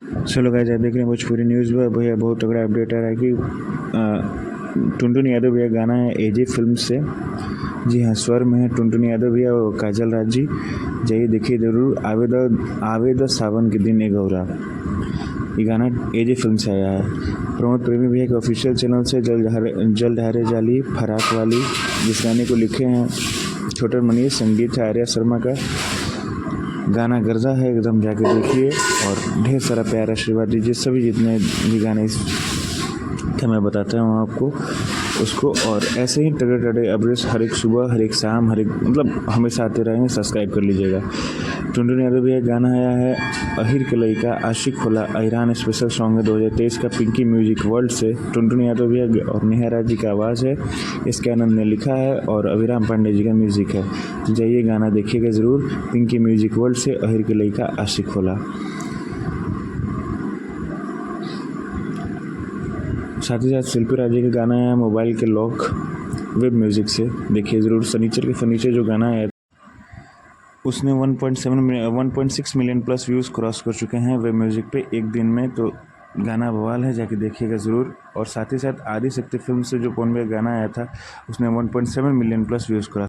चलो गाइस, आप देख रहे हैं भोजपुरी न्यूज़ में। भैया बहुत तगड़ा अपडेट आ रहा है कि टुनटुन यादव भैया गाना है एजे फिल्म से। जी हाँ, स्वर में है टुनटुन यादव भैया और काजल राज जी। जाइए देखिए ज़रूर। आवेद सावन के दिन ए गौरा, ये गाना एजे फिल्म से आया है। प्रमोद प्रेमी भैया के ऑफिशियल चैनल से जल धारे जाली फराक वाली, जिस गाने को लिखे हैं छोटे मनीष, संगीत है आर्या शर्मा का। गाना गर्जा है एकदम, जाके देखिए और ढेर सारा प्यार आशीर्वाद दीजिए। सभी जितने भी गाने इस थे मैं बताता हूँ आपको उसको। और ऐसे ही तगड़े तगड़े अपडेट्स हर एक सुबह, हर एक शाम, हर एक मतलब हमेशा आते रहेंगे। सब्सक्राइब कर लीजिएगा। टुनटुन यादव भी एक गाना आया है अहिर के लइका आशिक होला अहिरान स्पेशल सॉन्ग है 2023 का, पिंकी म्यूजिक वर्ल्ड से। टुनटुन यादव भी और नेहा राज जी का आवाज़ है, इसके आनंद ने लिखा है और अभिराम पांडे जी का म्यूज़िक है। तो जाइए गाना देखिएगा ज़रूर, पिंकी म्यूजिक वर्ल्ड से अहिर के लइका आशिक होला। साथ ही साथ शिल्पी राजे का गाना है मोबाइल के लॉक, वेब म्यूज़िक से। देखिए ज़रूर। सनीचर के फर्नीचर जो गाना है उसने 1.6 मिलियन प्लस व्यूज़ क्रॉस कर चुके हैं वेब म्यूज़िक पे एक दिन में। तो गाना बवाल है, जाके देखिएगा ज़रूर। और साथ ही साथ आदि शक्ति फिल्म से जो पवन भैया गाना आया था उसने 1.7 मिलियन प्लस व्यूज़ क्रॉस